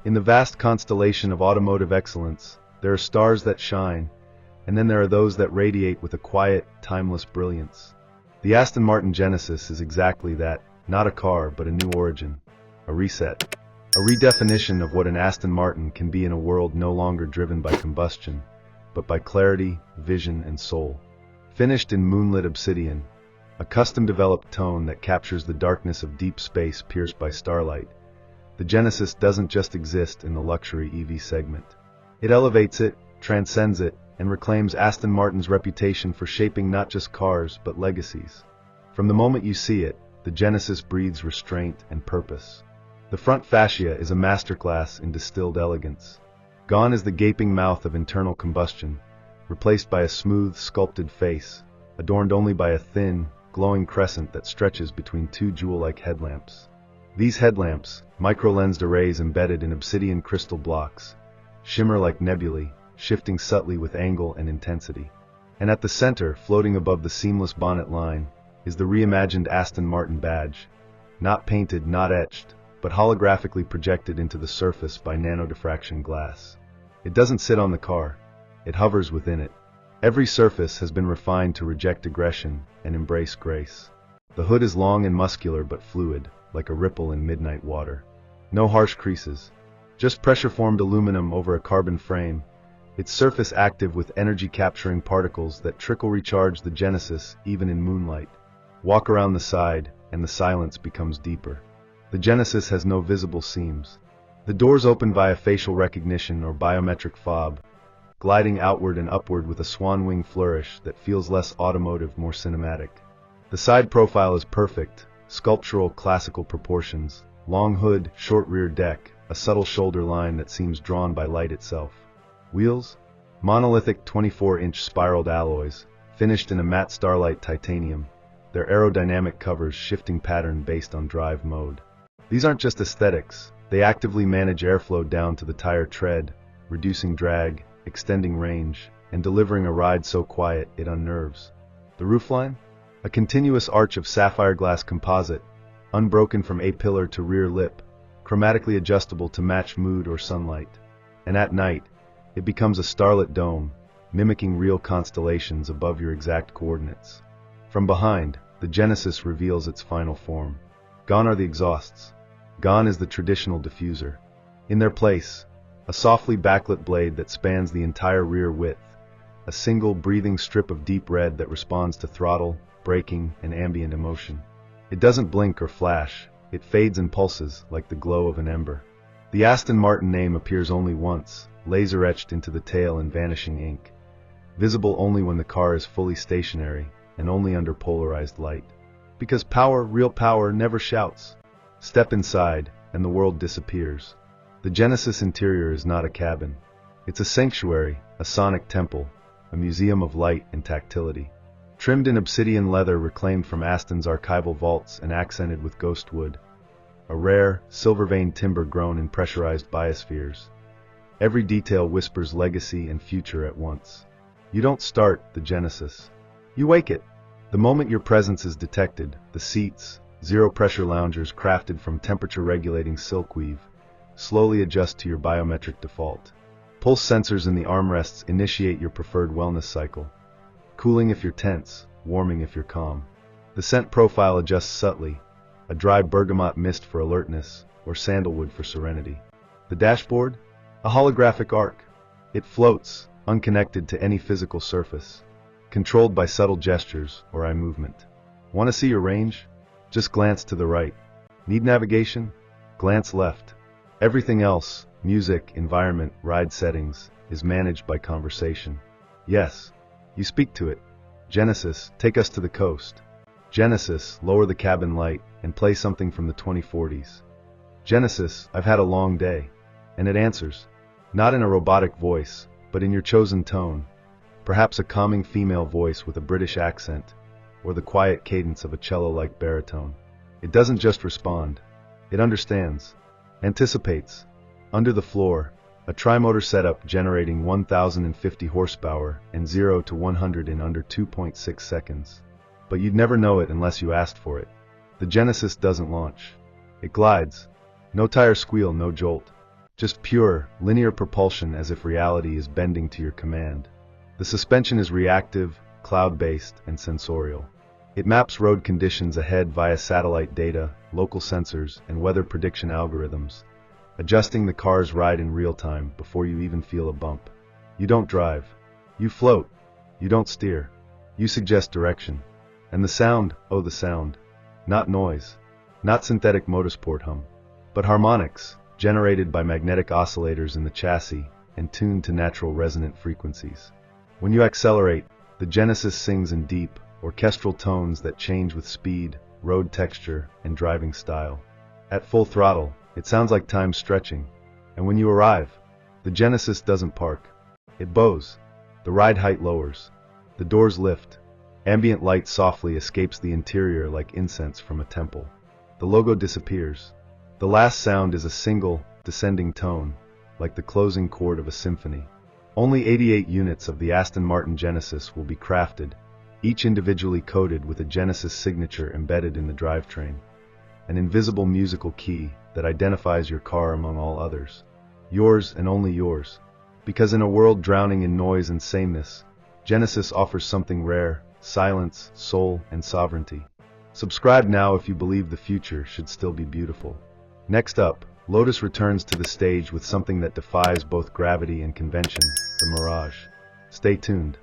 In the vast constellation of automotive excellence, there are stars that shine, and then there are those that radiate with a quiet, timeless brilliance. The Aston Martin Genesis is exactly that, not a car, but a new origin, a reset, a redefinition of what an Aston Martin can be in a world no longer driven by combustion, but by clarity, vision, and soul. Finished in moonlit obsidian, a custom-developed tone that captures the darkness of deep space pierced by starlight, the Genesis doesn't just exist in the luxury EV segment. It elevates it, transcends it, and reclaims Aston Martin's reputation for shaping not just cars, but legacies. From the moment you see it, the Genesis breathes restraint and purpose. The front fascia is a masterclass in distilled elegance. Gone is the gaping mouth of internal combustion, replaced by a smooth, sculpted face, adorned only by a thin, glowing crescent that stretches between two jewel-like headlamps. These headlamps, micro-lensed arrays embedded in obsidian crystal blocks, shimmer like nebulae, shifting subtly with angle and intensity. And at the center, floating above the seamless bonnet line, is the reimagined Aston Martin badge, not painted, not etched, but holographically projected into the surface by nano-diffraction glass. It doesn't sit on the car, it hovers within it. Every surface has been refined to reject aggression and embrace grace. The hood is long and muscular but fluid, like a ripple in midnight water. No harsh creases, just pressure-formed aluminum over a carbon frame, its surface active with energy-capturing particles that trickle-recharge the Genesis even in moonlight. Walk around the side, and the silence becomes deeper. The Genesis has no visible seams. The doors open via facial recognition or biometric fob, gliding outward and upward with a swan wing flourish that feels less automotive, more cinematic. The side profile is perfect, sculptural, classical proportions, long hood, short rear deck, a subtle shoulder line that seems drawn by light itself. Wheels? Monolithic 24-inch spiraled alloys, finished in a matte starlight titanium, their aerodynamic covers shifting pattern based on drive mode. These aren't just aesthetics, they actively manage airflow down to the tire tread, reducing drag, extending range, and delivering a ride so quiet it unnerves. The roofline? A continuous arch of sapphire glass composite, unbroken from A-pillar to rear lip, chromatically adjustable to match mood or sunlight. And at night, it becomes a starlit dome, mimicking real constellations above your exact coordinates. From behind, the Genesis reveals its final form. Gone are the exhausts. Gone is the traditional diffuser. In their place, a softly backlit blade that spans the entire rear width, a single breathing strip of deep red that responds to throttle, braking, and ambient emotion. It doesn't blink or flash, it fades and pulses like the glow of an ember. The Aston Martin name appears only once, laser-etched into the tail in vanishing ink, visible only when the car is fully stationary and only under polarized light. Because power, real power, never shouts. Step inside, and the world disappears. The Genesis interior is not a cabin. It's a sanctuary, a sonic temple, a museum of light and tactility. Trimmed in obsidian leather reclaimed from Aston's archival vaults and accented with ghost wood, a rare, silver-veined timber grown in pressurized biospheres. Every detail whispers legacy and future at once. You don't start the Genesis. You wake it. The moment your presence is detected, the seats, zero-pressure loungers crafted from temperature-regulating silkweave, slowly adjust to your biometric default. Pulse sensors in the armrests initiate your preferred wellness cycle, cooling if you're tense, warming if you're calm. The scent profile adjusts subtly, a dry bergamot mist for alertness, or sandalwood for serenity. The dashboard? A holographic arc. It floats, unconnected to any physical surface, controlled by subtle gestures or eye movement. Want to see your range? Just glance to the right. Need navigation? Glance left. Everything else, music, environment, ride settings, is managed by conversation. Yes, you speak to it. Genesis, take us to the coast. Genesis, lower the cabin light and play something from the 2040s. Genesis, I've had a long day. And it answers, not in a robotic voice, but in your chosen tone, perhaps a calming female voice with a British accent, or the quiet cadence of a cello-like baritone. It doesn't just respond, it understands, anticipates. Under the floor, a tri-motor setup generating 1,050 horsepower and 0 to 100 in under 2.6 seconds. But you'd never know it unless you asked for it. The Genesis doesn't launch. It glides. No tire squeal, no jolt. Just pure, linear propulsion as if reality is bending to your command. The suspension is reactive, cloud-based, and sensorial. It maps road conditions ahead via satellite data, local sensors, and weather prediction algorithms, adjusting the car's ride in real time before you even feel a bump. You don't drive. You float. You don't steer. You suggest direction. And the sound, oh the sound. Not noise. Not synthetic motorsport hum. But harmonics, generated by magnetic oscillators in the chassis and tuned to natural resonant frequencies. When you accelerate, the Genesis sings in deep, orchestral tones that change with speed, road texture, and driving style. At full throttle, it sounds like time stretching. And when you arrive, the Genesis doesn't park. It bows. The ride height lowers. The doors lift. Ambient light softly escapes the interior like incense from a temple. The logo disappears. The last sound is a single, descending tone, like the closing chord of a symphony. Only 88 units of the Aston Martin Genesis will be crafted, each individually coded with a Genesis signature embedded in the drivetrain, an invisible musical key that identifies your car among all others. Yours and only yours. Because in a world drowning in noise and sameness, Genesis offers something rare: silence, soul, and sovereignty. Subscribe now if you believe the future should still be beautiful. Next up, Lotus returns to the stage with something that defies both gravity and convention: the Mirage. Stay tuned.